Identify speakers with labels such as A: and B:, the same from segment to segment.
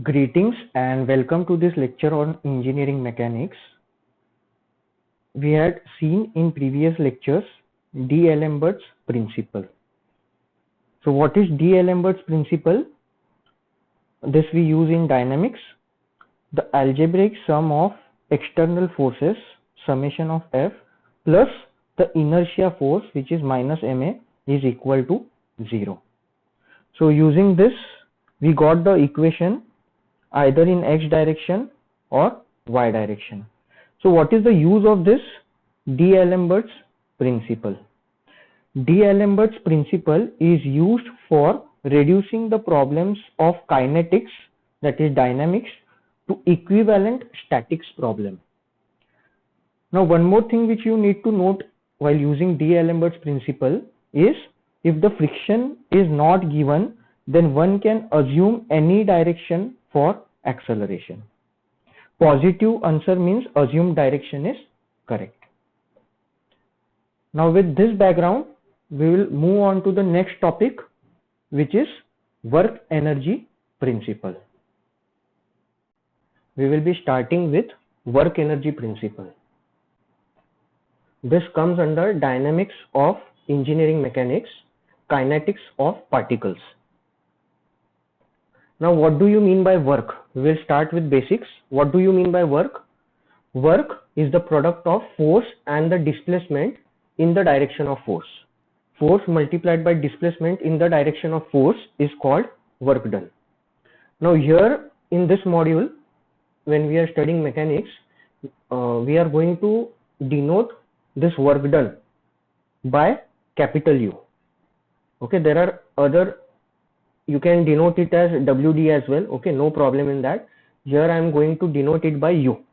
A: Greetings and welcome to this lecture on engineering mechanics. We had seen in previous lectures D'Alembert's principle. So what is D'Alembert's principle? This we use in dynamics. The algebraic sum of external forces, summation of F, plus the inertia force, which is minus ma, is equal to 0. So using this, we got the equation either in x direction or y direction. So what is the use of this D'Alembert's principle? D'Alembert's principle is used for reducing the problems of kinetics, that is dynamics, to equivalent statics problem. Now one more thing which you need to note while using D'Alembert's principle is if the friction is not given, then one can assume any direction for acceleration. Positive answer means assumed direction is correct. Now with this background, we will move on to the next topic, which is work energy principle. We will be starting with work energy principle. This comes under dynamics of engineering mechanics, kinetics of particles. Now what do you mean by work? We will start with basics. What do you mean by work? Work is the product of force and the displacement in the direction of force. Force multiplied by displacement in the direction of force is called work done. Now here in this module, when we are studying mechanics, we are going to denote this work done by capital U. Okay, there are other, you can denote it as WD as well. Okay, no problem in that. Here I am going to denote it by U.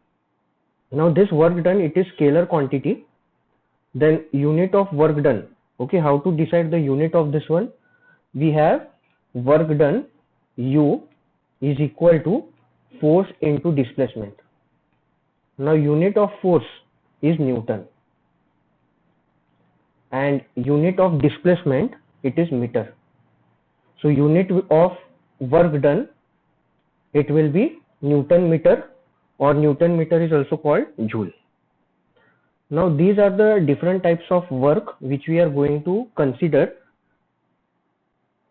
A: Now this work done, it is scalar quantity. Then unit of work done. Okay, how to decide the unit of this one? We have work done U is equal to force into displacement. Now unit of force is Newton and unit of displacement, it is meter. So unit of work done, it will be Newton meter, or Newton meter is also called joule. Now these are the different types of work which we are going to consider,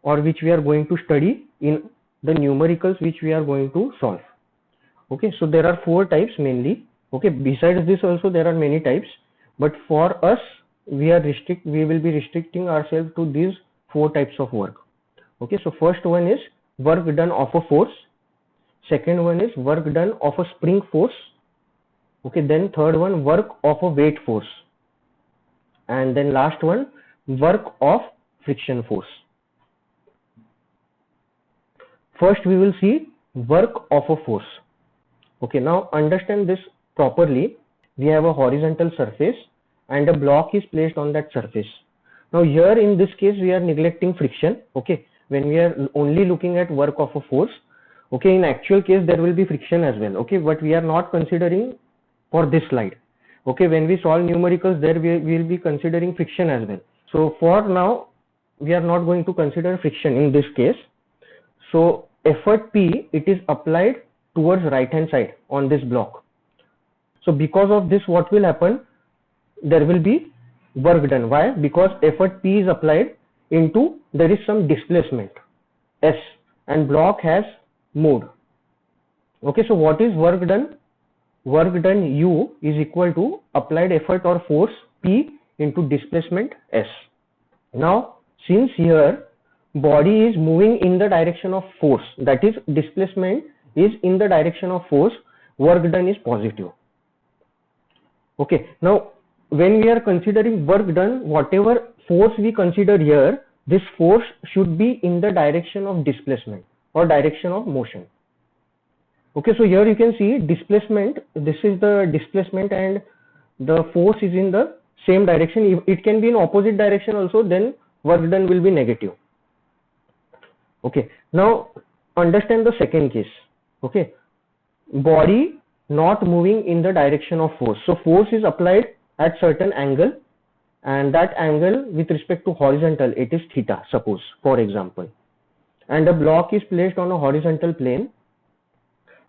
A: or which we are going to study in the numericals which we are going to solve. Okay, so there are 4 types mainly. Okay, besides this also there are many types, but for us we will be restricting ourselves to these 4 types of work. Okay, so first one is work done of a force. Second one is work done of a spring force. Okay, then third one, work of a weight force. And then last one, work of friction force. First we will see work of a force. Okay, now understand this properly. We have a horizontal surface and a block is placed on that surface. Now here in this case we are neglecting friction. Okay, when we are only looking at work of a force. Okay, in actual case there will be friction as well. Okay, but we are not considering for this slide. Okay, when we solve numericals, there we will be considering friction as well. So for now we are not going to consider friction in this case. So effort P, it is applied towards right hand side on this block. So because of this, what will happen? There will be work done. Why? Because effort P is applied into, there is some displacement S and block has moved. Okay, so what is work done? Work done U is equal to applied effort or force P into displacement S. Now since here body is moving in the direction of force, that is displacement is in the direction of force, work done is positive. Okay, now when we are considering work done, whatever force we consider here, this force should be in the direction of displacement or direction of motion. Okay, so here you can see displacement, this is the displacement and the force is in the same direction. It can be in opposite direction also, then work done will be negative. Okay, now understand the second case. Okay, body not moving in the direction of force. So force is applied at certain angle, and that angle with respect to horizontal, it is theta, suppose, for example. And a block is placed on a horizontal plane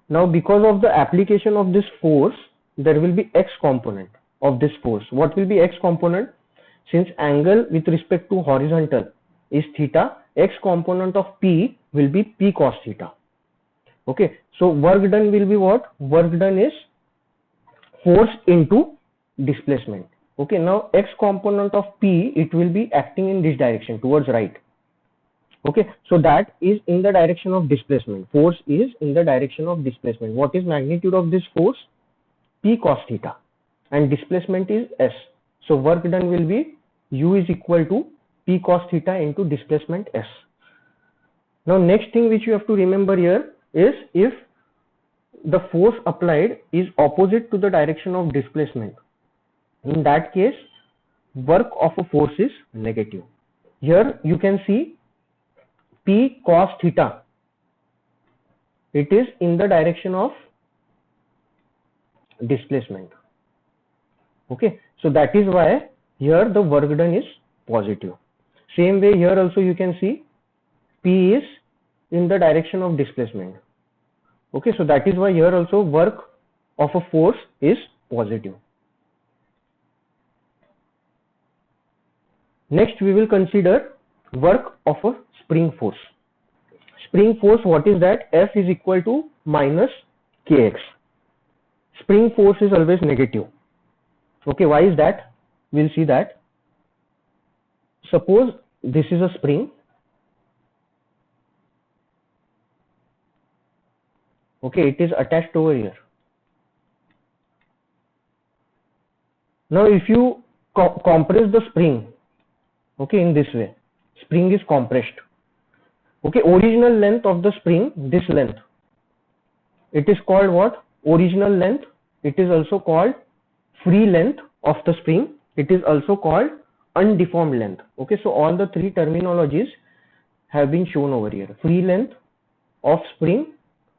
A: Now because of the application of this force, there will be x component of this force. What will be x component? Since angle with respect to horizontal is theta, x component of P will be P cos theta. Okay, so work done will be what? Work done is force into displacement. Okay, now x component of P, it will be acting in this direction towards right. Okay, so that is in the direction of displacement. Force is in the direction of displacement. What is magnitude of this force? P cos theta, and displacement is s. So work done will be U is equal to P cos theta into displacement s. Now next thing which you have to remember here is, if the force applied is opposite to the direction of displacement, in that case work of a force is negative. Here you can see P cos theta, it is in the direction of displacement. Okay, so that is why here the work done is positive. Same way here also you can see P is in the direction of displacement. Okay, so that is why here also work of a force is positive. Next we will consider work of a spring force. Spring force, what is that? F is equal to minus kx. Spring force is always negative. Okay, why is that? We'll see that. Suppose this is a spring. Okay, it is attached over here. Now if you compress the spring, okay, in this way, spring is compressed. Okay, original length of the spring, this length, it is called what? Original length. It is also called free length of the spring. It is also called undeformed length. Okay, so all the three terminologies have been shown over here. Free length of spring,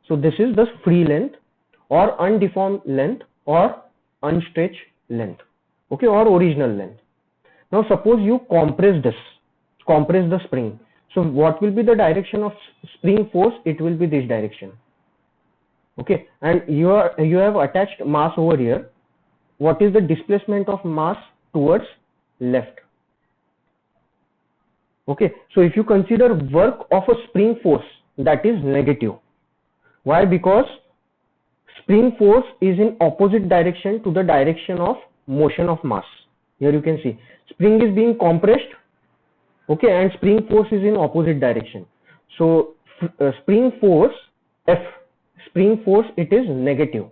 A: so this is the free length, or undeformed length, or unstretched length. Okay, or original length. Now suppose you compress the spring. So what will be the direction of spring force? It will be this direction. Okay, and you have attached mass over here. What is the displacement of mass towards left? Okay, so if you consider work of a spring force, that is negative. Why? Because spring force is in opposite direction to the direction of motion of mass. Here you can see spring is being compressed. Okay, and spring force is in opposite direction. So spring force F, spring force, it is negative.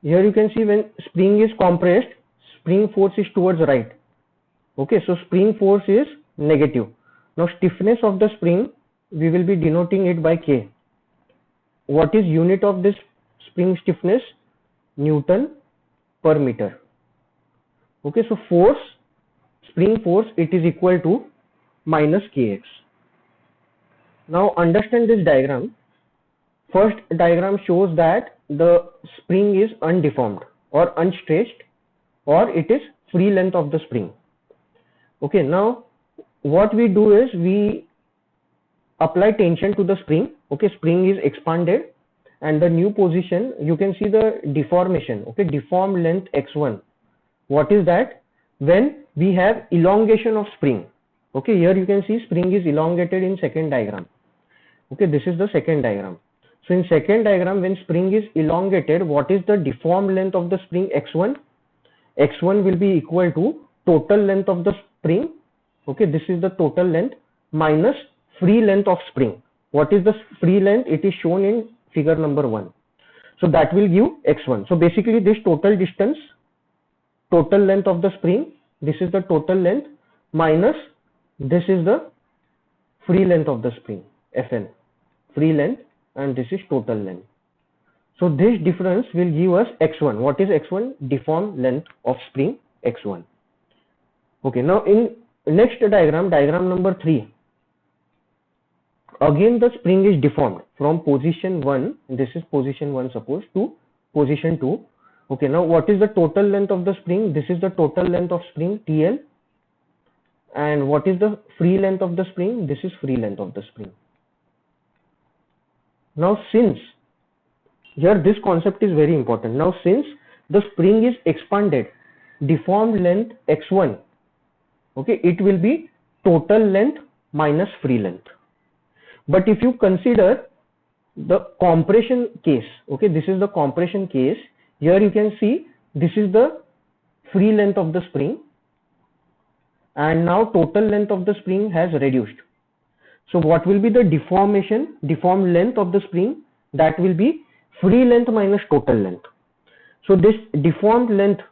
A: Here you can see when spring is compressed, spring force is towards right. Okay, so spring force is negative. Now stiffness of the spring, we will be denoting it by K. What is unit of this spring stiffness? Newton per meter. Okay, so force, spring force, it is equal to minus kx. Now understand this diagram. First diagram shows that the spring is undeformed or unstretched, or it is free length of the spring. Okay, now what we do is we apply tension to the spring. Okay, spring is expanded, and the new position, you can see the deformation. Okay, deformed length x1. What is that? When we have elongation of spring. Okay, here you can see spring is elongated in second diagram. Okay, this is the second diagram. So in second diagram, when spring is elongated, what is the deformed length of the spring? X1. X1 will be equal to total length of the spring. Okay, this is the total length minus free length of spring. What is the free length? It is shown in figure number 1. So that will give X1. So basically this total distance, total length of the spring, this is the total length minus this is the free length of the spring, Fn, free length, and this is total length. So this difference will give us X1. What is X1? Deformed length of spring, X1. Okay, now in next diagram, diagram number 3, again the spring is deformed from position 1, this is position 1 suppose, to position 2. Okay, now what is the total length of the spring? This is the total length of spring, TL. And what is the free length of the spring? This is free length of the spring. Now since Here this concept is very important. Now since the spring is expanded, deformed length x1, okay, it will be total length minus free length. But if you consider the compression case, okay, this is the compression case. Here you can see this is the free length of the spring, and now total length of the spring has reduced. So what will be the deformed length of the spring? That will be free length minus total length. So this deformed length,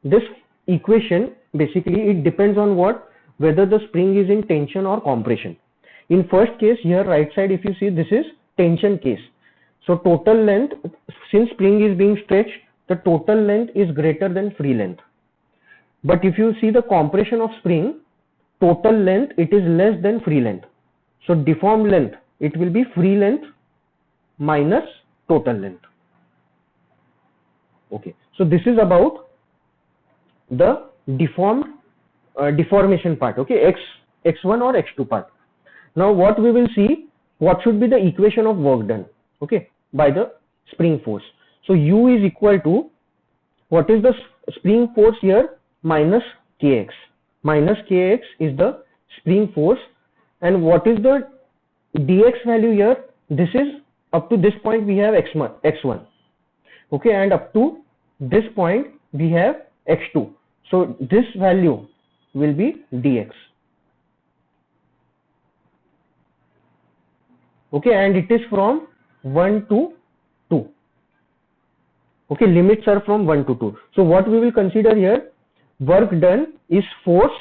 A: this equation, basically it depends on what? Whether the spring is in tension or compression. In first case, here right side, if you see, this is tension case. So total length, since spring is being stretched, the total length is greater than free length. But if you see the compression of spring, total length, it is less than free length. So deformed length, it will be free length minus total length. Okay, so this is about the deformation part, okay, x1 or x2 part. Now what we will see, what should be the equation of work done, okay, by the spring force. So U is equal to, what is the spring force here? Minus kx. Minus kx is the spring force. And what is the dx value here? This is up to this point we have x1, okay, and up to this point we have x2. So this value will be dx, okay, and it is from 1 to 2, okay, limits are from 1 to 2. So what we will consider here, work done is force,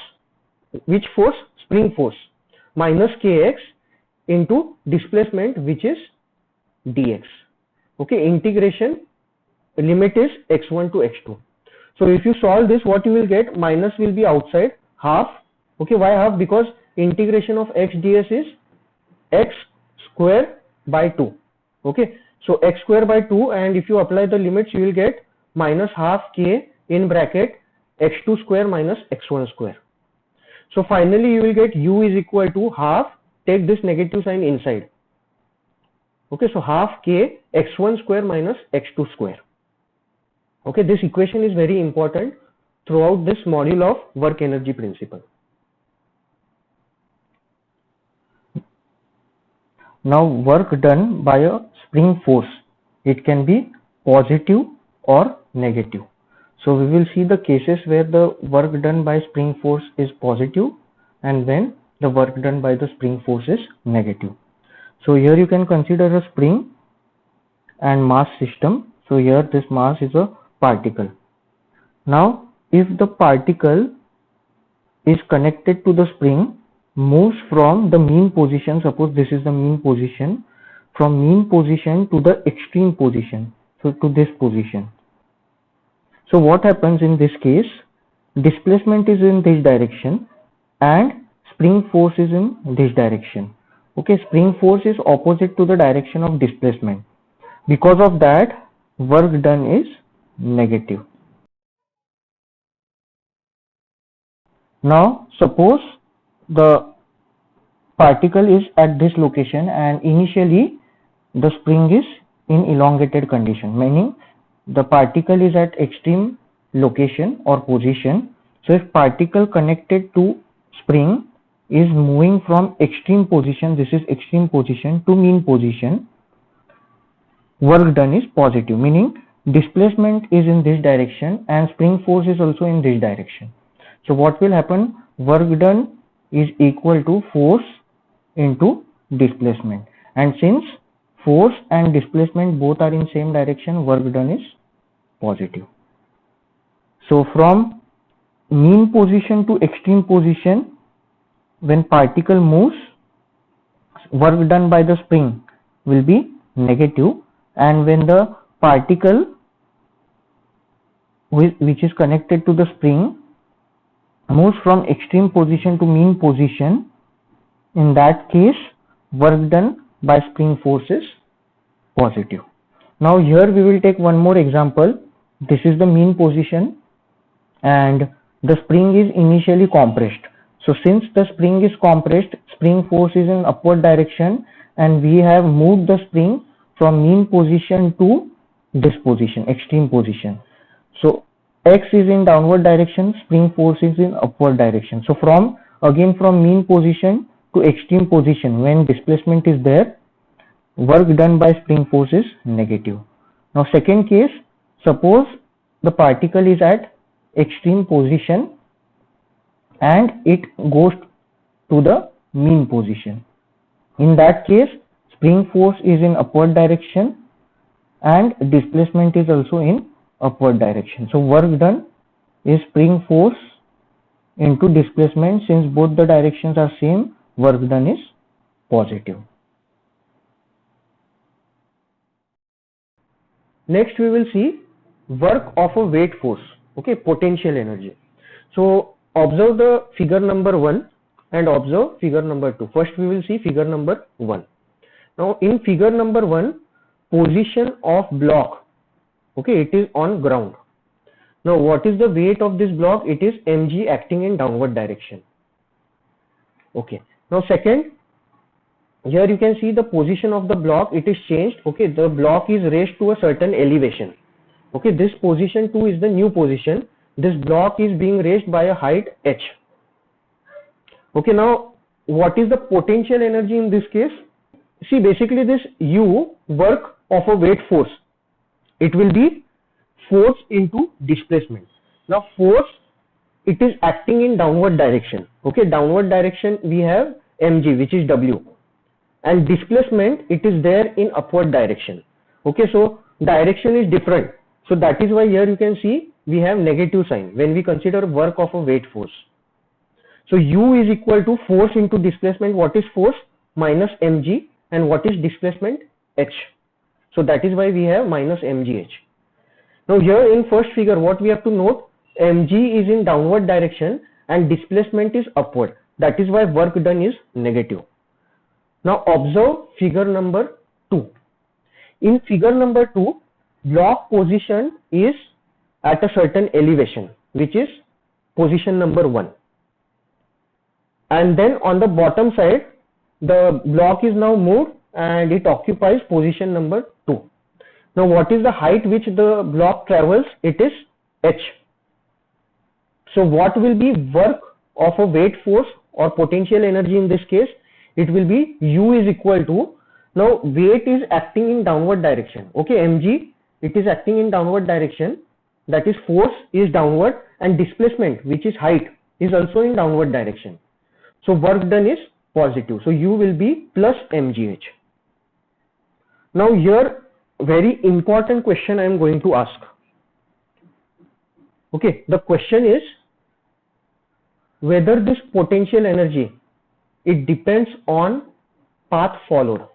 A: which force? Spring force, minus kx into displacement, which is dx, okay, integration, limit is x1 to x2. So if you solve this, what you will get? Minus will be outside, half, okay, why half? Because integration of x ds is x square by 2, okay, so x square by 2, and if you apply the limits, you will get minus half k in bracket x2 square minus x1 square. So finally you will get u is equal to half, take this negative sign inside, okay, so half k x1 square minus x2 square. Okay, this equation is very important throughout this module of work energy principle. Now work done by a spring force, it can be positive or negative. So we will see the cases where the work done by spring force is positive and when the work done by the spring force is negative. So here you can consider a spring and mass system. So here this mass is a particle. Now if the particle is connected to the spring, moves from the mean position, suppose this is the mean position, from mean position to the extreme position, so to this position. So what happens in this case? Displacement is in this direction and spring force is in this direction. Okay, spring force is opposite to the direction of displacement. Because of that, work done is negative. Now suppose the particle is at this location and initially the spring is in elongated condition, meaning the particle is at extreme location or position. So if particle connected to spring is moving from extreme position, this is extreme position, to mean position, work done is positive, meaning displacement is in this direction and spring force is also in this direction. So what will happen? Work done is equal to force into displacement, and since force and displacement both are in same direction, work done is positive. So from mean position to extreme position, when particle moves, work done by the spring will be negative, and when the particle which is connected to the spring moves from extreme position to mean position, in that case work done by spring force is positive. Now here we will take one more example. This is the mean position and the spring is initially compressed. So since the spring is compressed, spring force is in upward direction and we have moved the spring from mean position to this position, extreme position. So X is in downward direction, spring force is in upward direction. So from mean position to extreme position, when displacement is there, work done by spring force is negative. Now second case, suppose the particle is at extreme position and it goes to the mean position. In that case, spring force is in upward direction and displacement is also in upward direction. So work done is spring force into displacement. Since both the directions are same, work done is positive. Next we will see work of a weight force, okay, potential energy. So observe the figure number 1 and observe figure number 2. First we will see figure number 1. Now in figure number 1, position of block, okay, it is on ground. Now what is the weight of this block? It is mg acting in downward direction. Okay. Now second, here you can see the position of the block, it is changed. Okay, the block is raised to a certain elevation. Okay, this position 2 is the new position. This block is being raised by a height h. Okay, now what is the potential energy in this case? See, basically this U, work of a weight force, it will be force into displacement. Now force, it is acting in downward direction. Okay, downward direction we have mg, which is W, and displacement, it is there in upward direction. Okay, so direction is different. So that is why here you can see we have negative sign when we consider work of a weight force. So U is equal to force into displacement. What is force? Minus mg, and what is displacement? H. So that is why we have minus mgh. Now here in first figure, what we have to note, mg is in downward direction and displacement is upward. That is why work done is negative. Now observe figure number 2. In figure number 2, block position is at a certain elevation, which is position number 1. And then on the bottom side, the block is now moved and it occupies position number 2. Now what is the height which the block travels? It is h. So what will be work of a weight force or potential energy in this case? It will be U is equal to, now weight is acting in downward direction. Okay, mg, it is acting in downward direction, that is force is downward, and displacement, which is height, is also in downward direction. So work done is positive. So U will be plus mgh. Now here very important question I am going to ask. Okay, the question is whether this potential energy, it depends on path followed.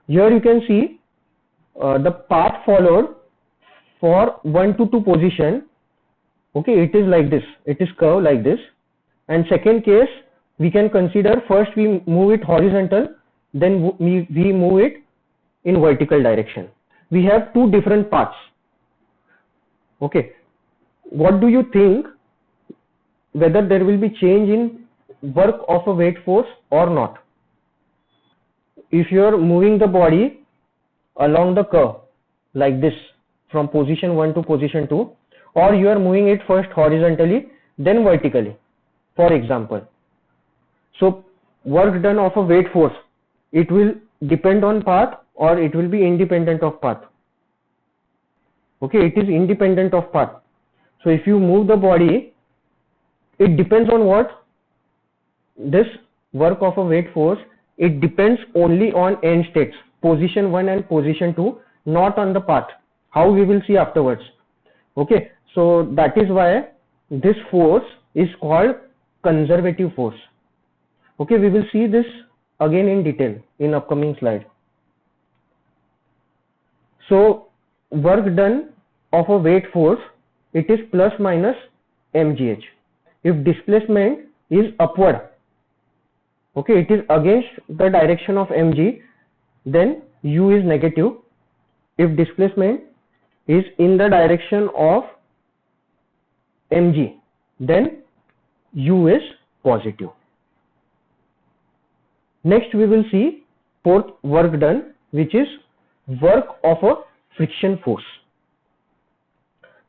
A: Here you can see the path followed for 1 to 2 position. Okay, it is like this, it is curved like this. And second case, we can consider first we move it horizontal, then we move it in vertical direction. We have two different paths. Okay, what do you think, whether there will be change in work of a weight force or not? If you are moving the body along the curve like this from position 1 to position 2, or you are moving it first horizontally then vertically, for example. So work done of a weight force, it will depend on path or it will be independent of path. Okay, it is independent of path. So if you move the body, it depends on what? This work of a weight force, it depends only on end states, position 1 and position 2, not on the path. How we will see afterwards. Okay, so that is why this force is called conservative force. Okay, we will see this again in detail in upcoming slide. So work done of a weight force, it is plus minus mgh. If displacement is upward, okay, it is against the direction of mg, then U is negative. If displacement is in the direction of mg, then U is positive. Next we will see fourth work done, which is work of a friction force.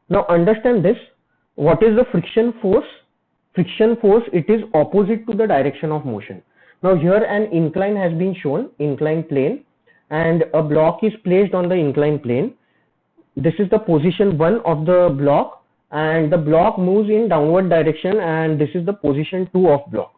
A: Now understand this. What is the friction force? Friction force, it is opposite to the direction of motion. Now here an incline has been shown, inclined plane, and a block is placed on the inclined plane. This is the position 1 of the block, and the block moves in downward direction, and this is the position 2 of block.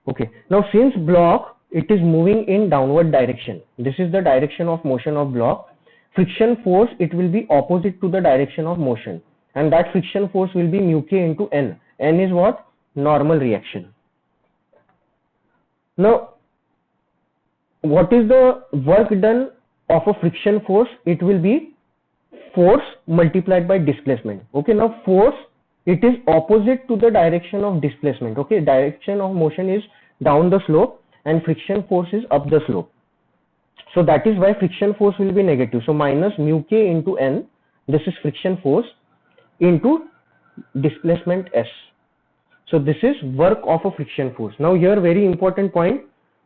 A: Okay, now since block it is moving in downward direction, this is the direction of motion of block, friction force, it will be opposite to the direction of motion, and that friction force will be mu k into n. N is what? Normal reaction. Now what is the work done of a friction force? It will be force multiplied by displacement. Okay, now force, it is opposite to the direction of displacement. Okay, direction of motion is down the slope and friction force is up the slope. So that is why friction force will be negative. So minus mu k into n, this is friction force, into displacement s. So this is work of a friction force. Now here very important point,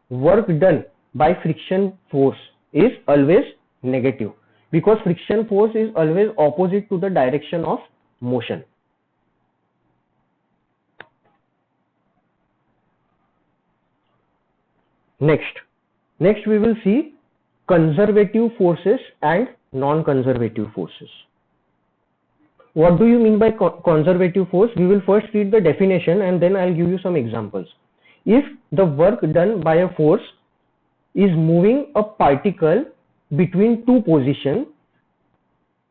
A: work done by friction force is always negative, because friction force is always opposite to the direction of motion. Next we will see conservative forces and non-conservative forces. What do you mean by conservative force? We will first read the definition and then I'll give you some examples. If the work done by a force is moving a particle between two positions,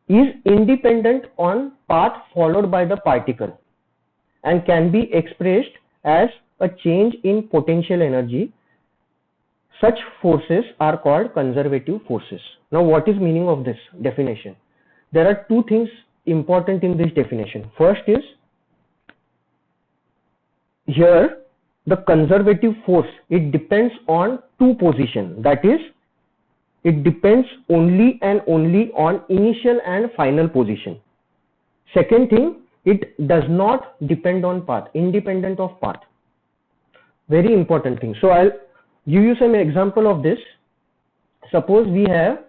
A: is independent on path followed by the particle and can be expressed as a change in potential energy, such forces are called conservative forces. Now what is meaning of this definition? There are two things important in this definition. First is, here the conservative force, it depends on two positions, that is, it depends only and only on initial and final position. Second thing, it does not depend on path, independent of path. Very important thing. So I'll give you some example of this. Suppose we have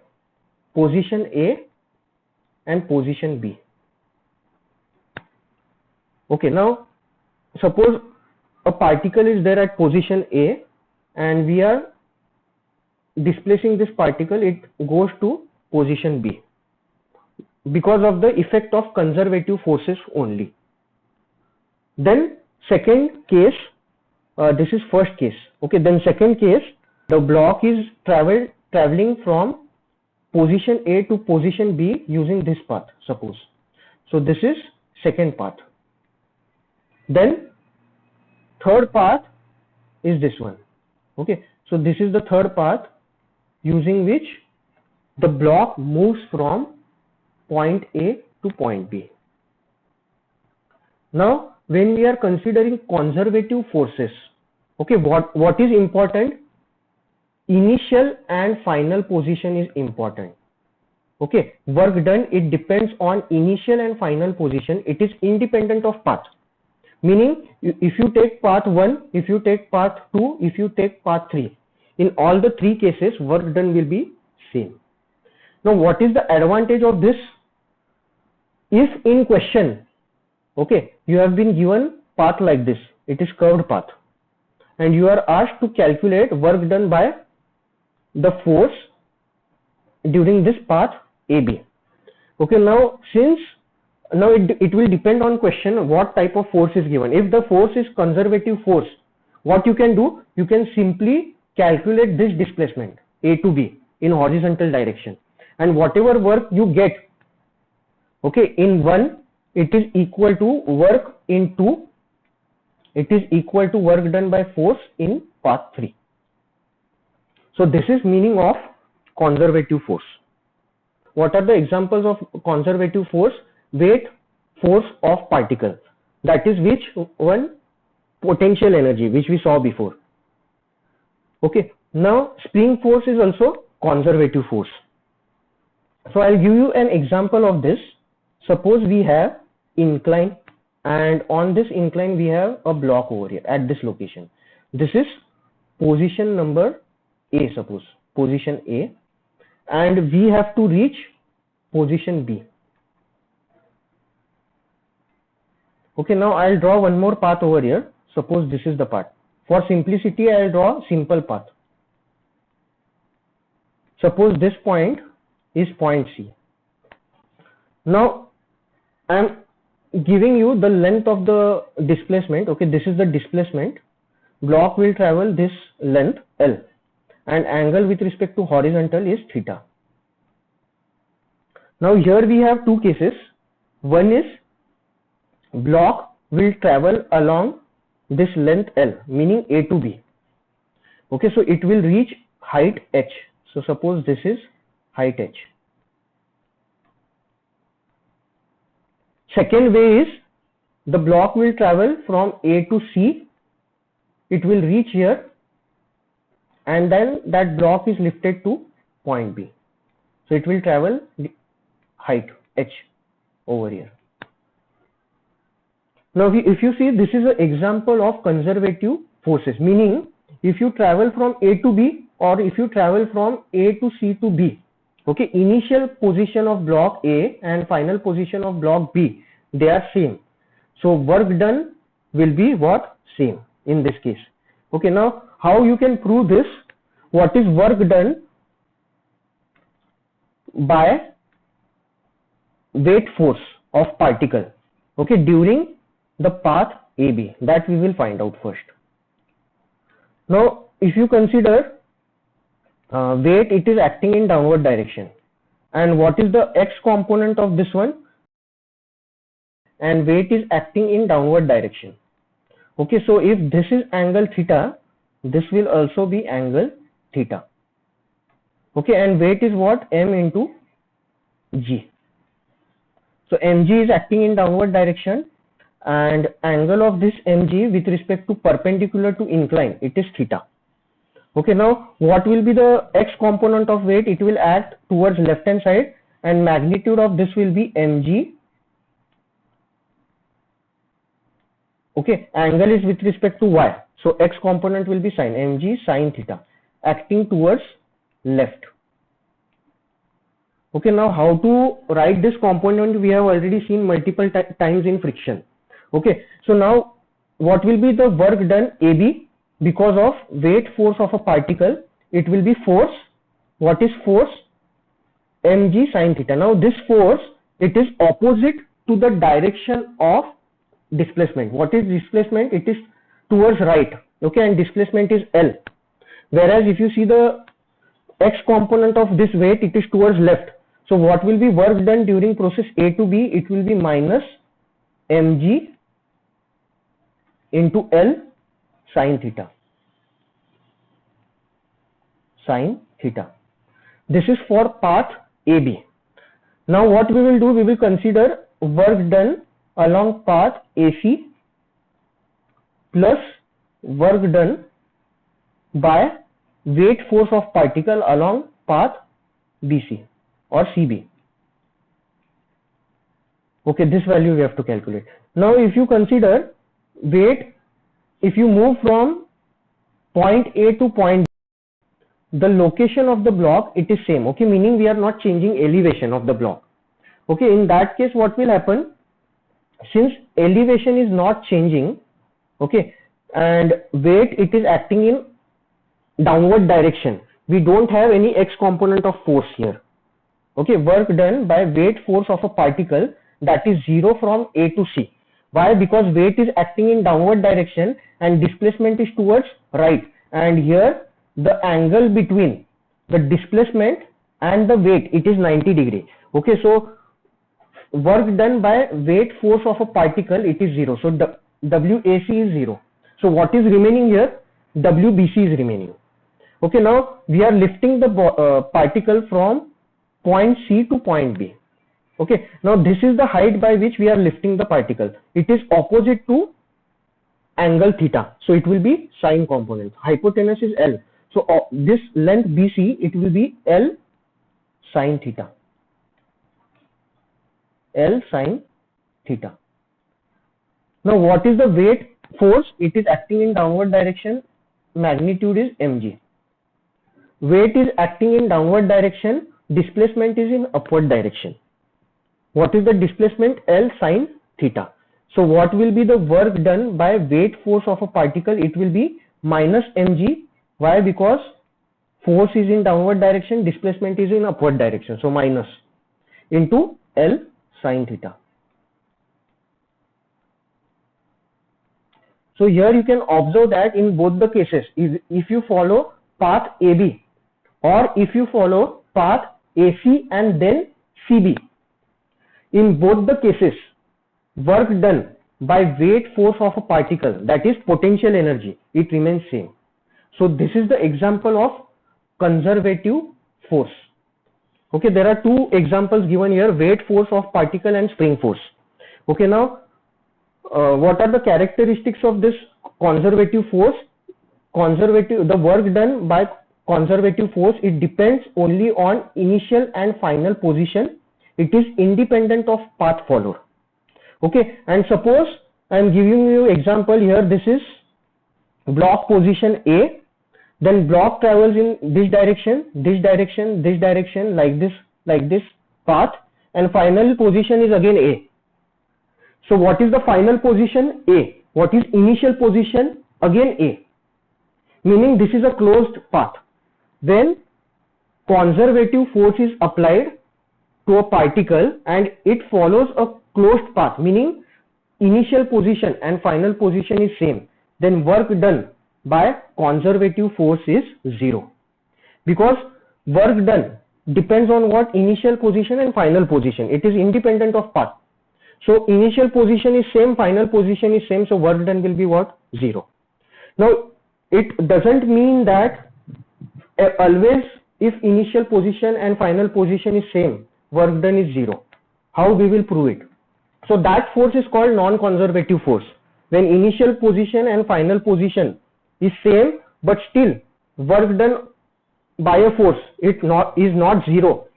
A: position A and position B. Okay, now suppose a particle is there at position A and we are displacing this particle, it goes to position B because of the effect of conservative forces only. Then second case, this is first case. Okay, then second case, the block is traveling from position A to position B using this path, suppose. So this is second path. Then third path is this one. Okay, so this is the third path using which the block moves from point A to point B. Now when we are considering conservative forces, okay, what is important? Initial and final position is important. Okay, work done, it depends on initial and final position. It is independent of path. Meaning, if you take path 1, if you take path 2, if you take path 3, in all the three cases, work done will be same. Now, what is the advantage of this? If in question, okay, you have been given path like this, it is curved path, and you are asked to calculate work done by the force during this path AB. Okay, now since it will depend on question what type of force is given. If the force is conservative force, what you can do, you can simply calculate this displacement A to B in horizontal direction, and whatever work you get, okay, in 1, it is equal to work in 2, it is equal to work done by force in path 3. So this is meaning of conservative force. What are the examples of conservative force? Weight, force of particle, that is which one? Potential energy, which we saw before. Okay, now spring force is also conservative force. So I'll give you an example of this. Suppose we have incline, and on this incline we have a block over here at this location. This is position number A, suppose position A, and we have to reach position B. Okay, now I'll draw one more path over here. Suppose this is the path. For simplicity, I'll draw simple path. Suppose this point is point C. Now I'm giving you the length of the displacement. Okay, this is the displacement. Block will travel this length L, and angle with respect to horizontal is theta. Now here we have two cases. One is block will travel along this length L, meaning A to B. Okay, so it will reach height h. So suppose this is height h. Second way is the block will travel from A to C. It will reach here, and then that block is lifted to point B. So it will travel height h over here. Now if you see, this is an example of conservative forces, meaning if you travel from A to B or if you travel from A to C to B, okay, initial position of block A and final position of block B, they are same. So work done will be what? Same in this case. Okay, now how you can prove this? What is work done by weight force of particle, okay, during the path AB? That we will find out first. Now if you consider weight, it is acting in downward direction, and what is the x component of this one? And weight is acting in downward direction. Okay, so if this is angle theta, this will also be angle theta. Okay, and weight is what? M into G. So mg is acting in downward direction, and angle of this mg with respect to perpendicular to incline, it is theta. Okay, now what will be the x component of weight? It will act towards left hand side, and magnitude of this will be mg. Okay, angle is with respect to y, so x component will be sine, mg sine theta, acting towards left. Okay, now how to write this component we have already seen multiple times in friction. Okay, so now what will be the work done AB? Because of weight force of a particle, it will be force. What is force? Mg sine theta. Now this force, it is opposite to the direction of displacement. What is displacement? It is towards right. Okay, and displacement is L. Whereas if you see the x component of this weight, it is towards left. So what will be work done during process A to B? It will be minus mg into L sine theta. Sine theta. This is for path AB. Now what we will do? We will consider work done along path AC plus work done by weight force of particle along path BC or CB. Okay, this value we have to calculate. Now if you consider weight, if you move from point A to point B, the location of the block, it is same. Okay, meaning we are not changing elevation of the block. Okay, in that case what will happen? Since elevation is not changing, okay, and weight, it is acting in downward direction, we don't have any x component of force here. Okay, work done by weight force of a particle, that is 0 from A to C. Why? Because weight is acting in downward direction and displacement is towards right, and here the angle between the displacement and the weight, it is 90 degree. Okay, so work done by weight force of a particle, it is 0. So WAC is 0. So what is remaining here? WBC is remaining. Okay, now we are lifting the particle from point C to point B. Okay, now this is the height by which we are lifting the particle. It is opposite to angle theta. So it will be sine component. Hypotenuse is L. So this length BC, it will be L sine theta. L sine theta. Now what is the weight force? It is acting in downward direction. Magnitude is mg. Weight is acting in downward direction. displacement is in upward direction. What is the displacement? L sine theta. So what will be the work done by weight force of a particle? It will be minus mg. Why? Because force is in downward direction, displacement is in upward direction. So minus into L sine theta. So here you can observe that in both the cases, if you follow path AB or if you follow path AC and then CB, in both the cases, work done by weight force of a particle, that is potential energy, it remains same. So this is the example of conservative force. Okay, there are two examples given here, weight force of particle and spring force. Okay, now what are the characteristics of this conservative force? The work done by conservative force, it depends only on initial and final position. It is independent of path followed. Okay, and suppose I am giving you example here. This is block position A. Then block travels in this direction, this direction, this direction, like this path, and final position is again A. So what is the final position? A. What is initial position? Again A. Meaning this is a closed path. When conservative force is applied to a particle and it follows a closed path, meaning initial position and final position is same, then work done by conservative force is 0. Because work done depends on what? Initial position and final position. It is independent of path. So initial position is same, final position is same, so work done will be what? 0. Now it doesn't mean that always if initial position and final position is same, work done is 0. How we will prove it? So that force is called non-conservative force. When initial position and final position is same, but still work done by a force is not 0.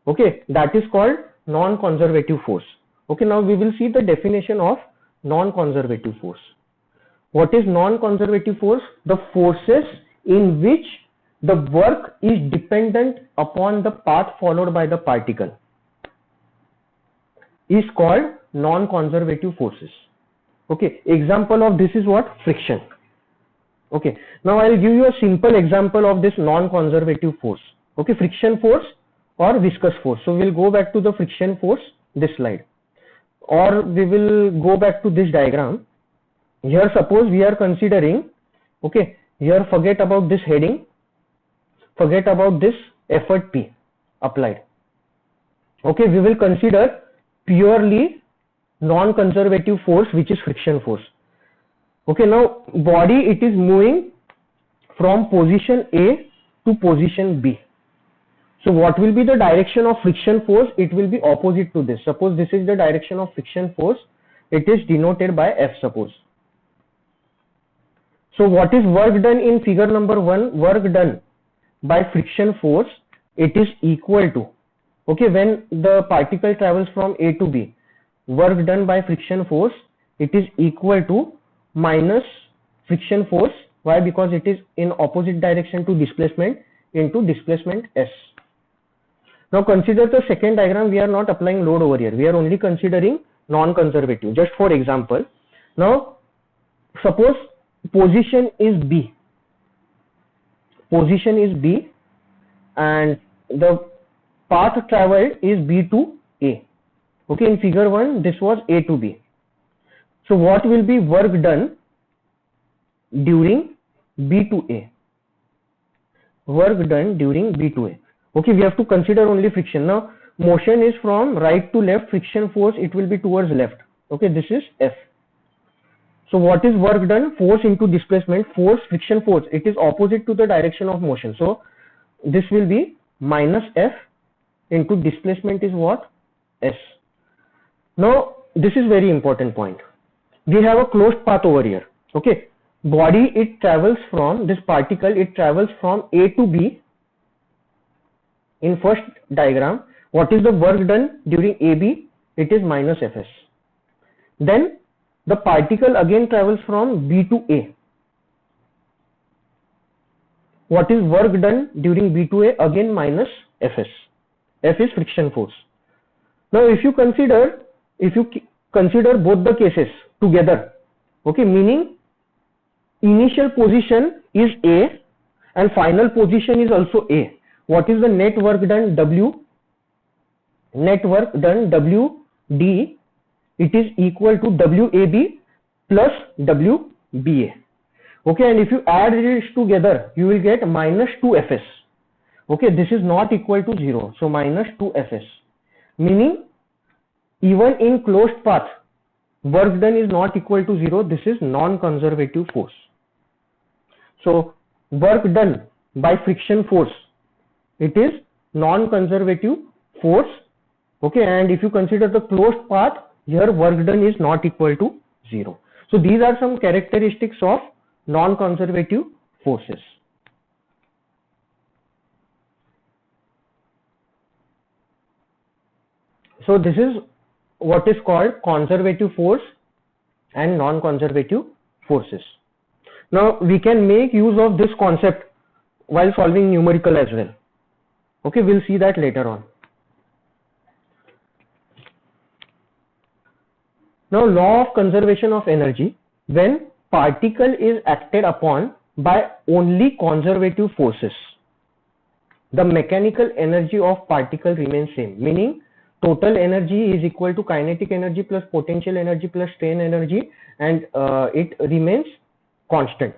A: Okay, that is called non-conservative force. Okay, now we will see the definition of non-conservative force. What is non-conservative force? The forces in which the work is dependent upon the path followed by the particle is called non-conservative forces. Okay, example of this is what? Friction. Okay, now I will give you a simple example of this non-conservative force. Okay, friction force or viscous force. So we will go back to the friction force, this slide, or we will go back to this diagram. Here suppose we are considering, okay, here forget about this heading, forget about this effort P applied. Okay, we will consider purely non-conservative force, which is friction force. Okay, now body, it is moving from position A to position B. So what will be the direction of friction force? It will be opposite to this. Suppose this is the direction of friction force. It is denoted by F, suppose. So what is work done in figure number 1? Work done by friction force, it is equal to, okay, when the particle travels from A to B, work done by friction force, it is equal to minus friction force. Why? Because it is in opposite direction to displacement, into displacement S. Now consider the second diagram. We are not applying load over here. We are only considering non-conservative, just for example. Now suppose position is B. Position is B and the path traveled is B to A. Okay, in figure 1 this was A to B. So what will be work done during B to A? Work done during B to A. Okay, we have to consider only friction. Now motion is from right to left, friction force it will be towards left. Okay, this is F. So what is work done? Force into displacement. Force, friction force, it is opposite to the direction of motion. So this will be minus F into displacement is what? S. Now this is very important point. We have a closed path over here. Okay, body, it travels from this particle, it travels from A to B. In first diagram, what is the work done during AB? It is minus Fs. Then the particle again travels from B to A. What is work done during B to A? Again minus Fs. F is friction force. Now if you consider both the cases together, okay, meaning initial position is A and final position is also A. What is the net work done? W. Net work done WD, it is equal to WAB plus WBA. Okay, and if you add this together, you will get minus 2Fs. Okay, this is not equal to 0. So minus 2Fs, meaning even in closed path, work done is not equal to 0. This is non-conservative force. So work done by friction force, it is non-conservative force. Okay, and if you consider the closed path, here work done is not equal to 0. So these are some characteristics of non-conservative forces. So this is what is called conservative force and non-conservative forces. Now we can make use of this concept while solving numerical as well. Okay, we'll see that later on. Now, law of conservation of energy: when particle is acted upon by only conservative forces, the mechanical energy of particle remains same, meaning total energy is equal to kinetic energy plus potential energy plus strain energy, and it remains constant.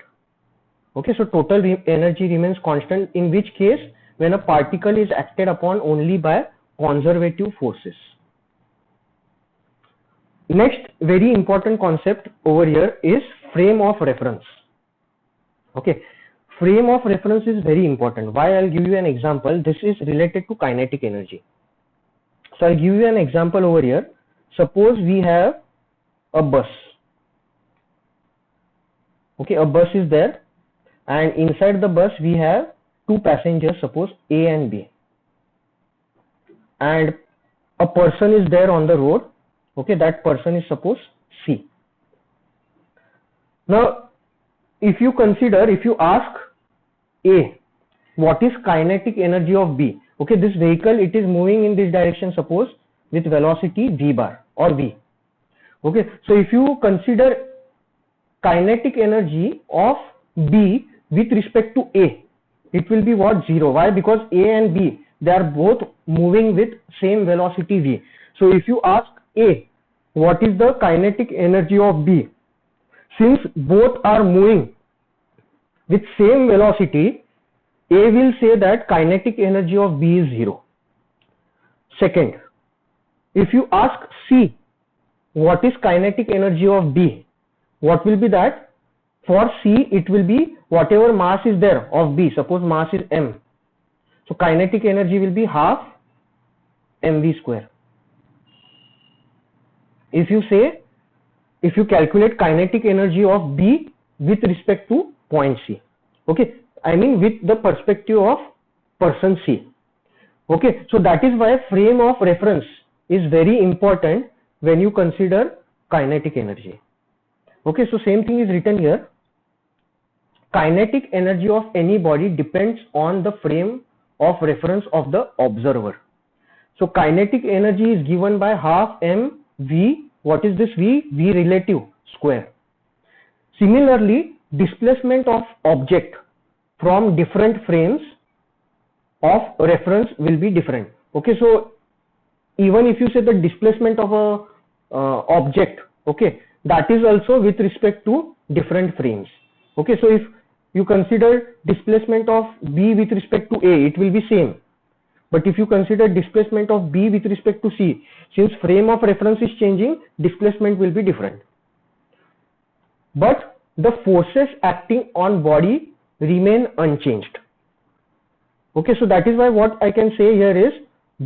A: Okay, so total energy remains constant, in which case when a particle is acted upon only by conservative forces. Next very important concept over here is frame of reference. Okay, frame of reference is very important. Why? I'll give you an example. This is related to kinetic energy. So I'll give you an example over here. Suppose we have a bus. Okay, a bus is there, and inside the bus we have two passengers, suppose A and B, and a person is there on the road. Okay, that person is suppose C. Now if you ask A what is kinetic energy of B, okay, this vehicle, it is moving in this direction, suppose with velocity V bar or V. Okay, so if you consider kinetic energy of B with respect to A, it will be what? 0. Why? Because A and B, they are both moving with same velocity V. So if you ask A what is the kinetic energy of B, since both are moving with same velocity, A will say that kinetic energy of B is 0. Second, if you ask C what is kinetic energy of B, what will be that? For C, it will be whatever mass is there of B. Suppose mass is m, so kinetic energy will be half mv square. If you calculate kinetic energy of B with respect to point C, okay, I mean with the perspective of person C. Okay, so that is why frame of reference is very important when you consider kinetic energy. Okay, so same thing is written here. Kinetic energy of any body depends on the frame of reference of the observer. So kinetic energy is given by half mv. What is this V? V relative square. Similarly, displacement of object from different frames of reference will be different. Okay, so even if you say the displacement of a object, okay, that is also with respect to different frames. Okay, so if you consider displacement of B with respect to A, it will be same. But if you consider displacement of B with respect to C, since frame of reference is changing, displacement will be different. But the forces acting on body remain unchanged. Okay, so that is why what I can say here is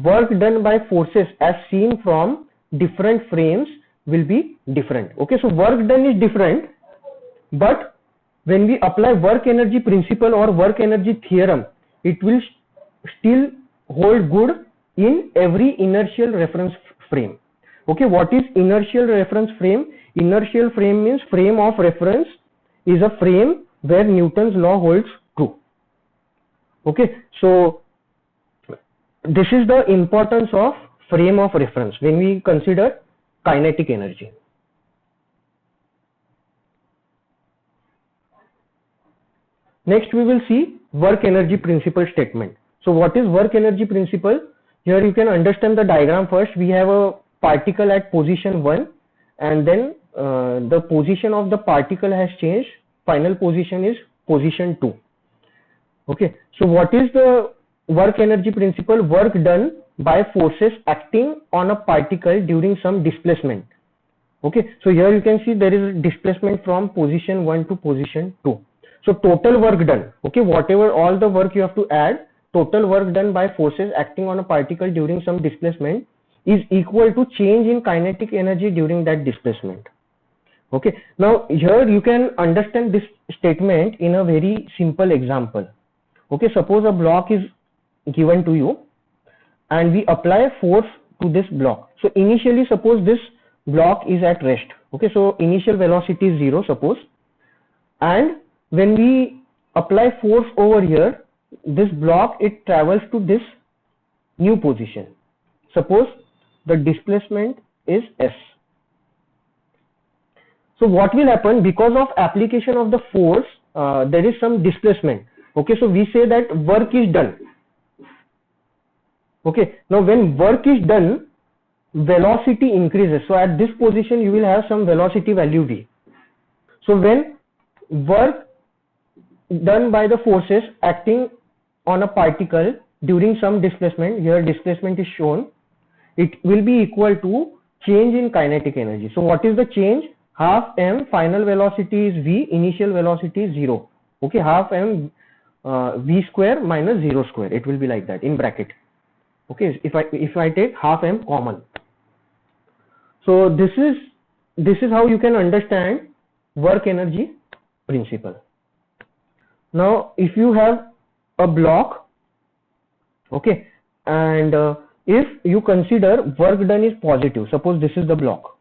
A: work done by forces as seen from different frames will be different. Okay, so work done is different, but when we apply work energy principle or work energy theorem, it will still hold good in every inertial reference frame. Okay, what is inertial reference frame? Inertial frame means frame of reference is a frame where Newton's law holds true. Okay, so this is the importance of frame of reference when we consider kinetic energy. Next, we will see work energy principle statement. So what is work energy principle? Here you can understand the diagram first. We have a particle at position 1, and then the position of the particle has changed. Final position is position 2. Okay, so what is the work energy principle? Work done by forces acting on a particle during some displacement. Okay, so here you can see there is a displacement from position 1 to position 2. So total work done, okay, whatever all the work you have to add, total work done by forces acting on a particle during some displacement is equal to change in kinetic energy during that displacement. Okay, now here you can understand this statement in a very simple example. Okay, suppose a block is given to you and we apply force to this block. So initially suppose this block is at rest. Okay, so initial velocity is 0 suppose, and when we apply force over here, this block, it travels to this new position. Suppose the displacement is S. So what will happen? Because of application of the force, there is some displacement. Okay, so we say that work is done. Okay, now when work is done, velocity increases. So at this position, you will have some velocity value V. So when work done by the forces acting on a particle during some displacement, here displacement is shown, it will be equal to change in kinetic energy. So what is the change? Half m, final velocity is v, initial velocity is 0. Okay, half m v square minus 0 square, it will be like that in bracket. Okay, if I take half m common. So this is how you can understand work energy principle. Now if you have a block, okay, and if you consider work done is positive, suppose this is the block.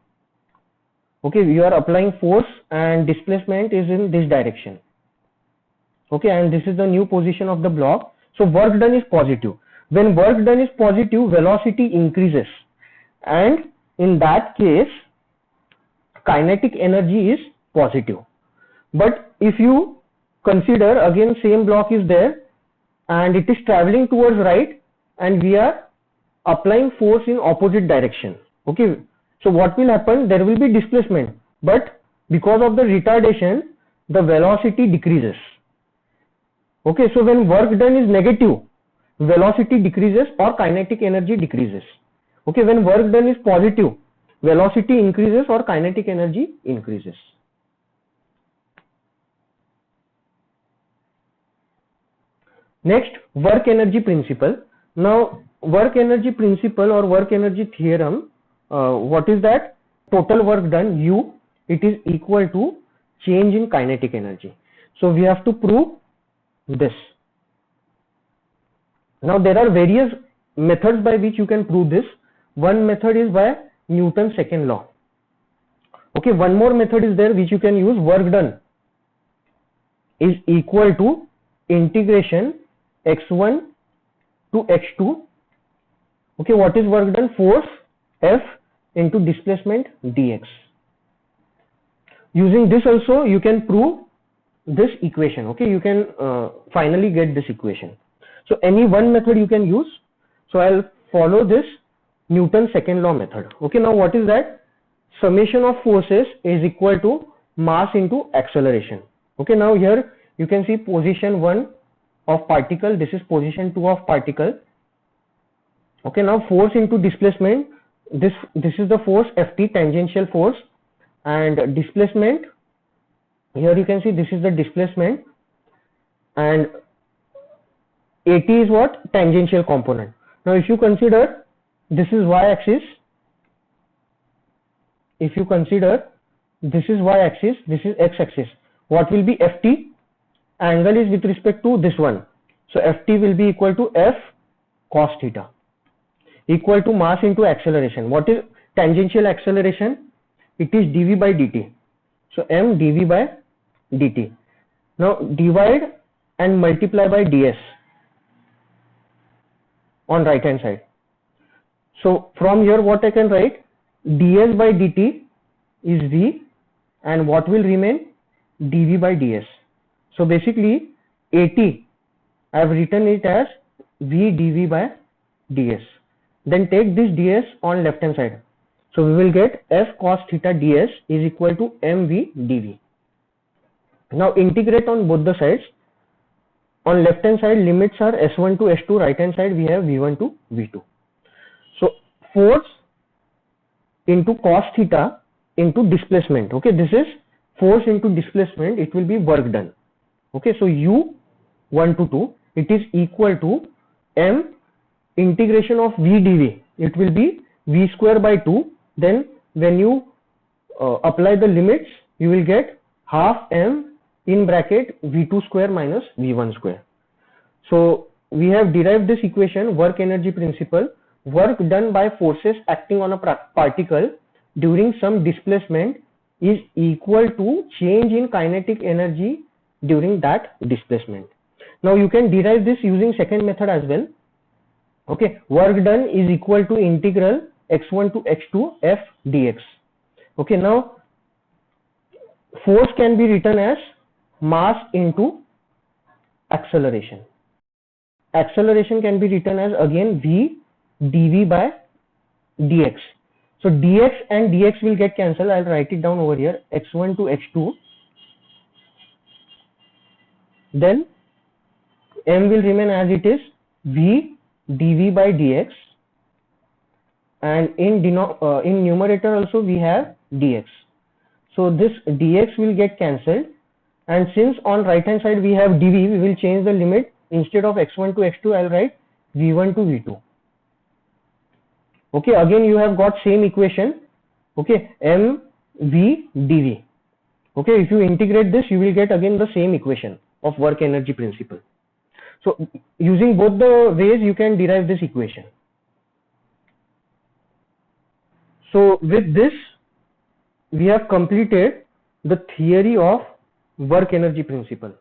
A: Okay, you are applying force and displacement is in this direction. Okay, and this is the new position of the block. So work done is positive. When work done is positive, velocity increases, and in that case kinetic energy is positive. But if you consider again same block is there and it is traveling towards right and we are applying force in opposite direction. Okay, so what will happen? There will be displacement, but because of the retardation the velocity decreases. Okay, so when work done is negative, velocity decreases or kinetic energy decreases. Okay, when work done is positive, velocity increases or kinetic energy increases. Next, work energy principle. Now work energy principle or work energy theorem, what is that? Total work done U, it is equal to change in kinetic energy. So we have to prove this. Now there are various methods by which you can prove this. One method is by Newton's second law. Okay, one more method is there which you can use. Work done is equal to integration x1 to x2. Okay, what is work done? Force F into displacement dx. Using this also you can prove this equation. Okay, you can finally get this equation. So any one method you can use. So I'll follow this Newton's second law method. Okay, now what is that? Summation of forces is equal to mass into acceleration. Okay, now here you can see position 1 of particle, this is position 2 of particle. Okay, now force into displacement, this is the force Ft, tangential force, and displacement, here you can see this is the displacement, and At is what? Tangential component. Now if you consider this is y-axis, if you consider this is y-axis, this is x-axis, what will be Ft? Angle is with respect to this one. So Ft will be equal to F cos theta, equal to mass into acceleration. What is tangential acceleration? It is dv by dt. So m dv by dt. Now divide and multiply by ds. on right hand side. So from here what I can write, ds by dt is v, and what will remain, dv by ds. So basically AT, I have written it as v dv by ds. Then take this ds on left hand side. So we will get f cos theta ds is equal to mv dv. Now integrate on both the sides. On left hand side limits are s1 to s2, right hand side we have v1 to v2. So force into cos theta into displacement. Okay, this is force into displacement, it will be work done. Okay, so u1 to 2, it is equal to m integration of v dv, it will be v square by 2. Then when you apply the limits, you will get half m in bracket v2 square minus v1 square. So we have derived this equation, work energy principle. Work done by forces acting on a particle during some displacement is equal to change in kinetic energy during that displacement. Now you can derive this using second method as well. Okay, work done is equal to integral x1 to x2 f dx. Okay, now force can be written as mass into acceleration. Acceleration can be written as again v dv by dx. So dx and dx will get cancelled. I'll write it down over here, x1 to x2. Then m will remain as it is, v dv by dx, and in numerator also we have dx. So this dx will get cancelled, and since on right hand side we have dv, we will change the limit. Instead of x1 to x2, I'll write v1 to v2. Okay, again you have got same equation. Okay, m v dv. Okay, if you integrate this, you will get again the same equation of work energy principle. So using both the ways you can derive this equation. So with this we have completed the theory of work energy principle.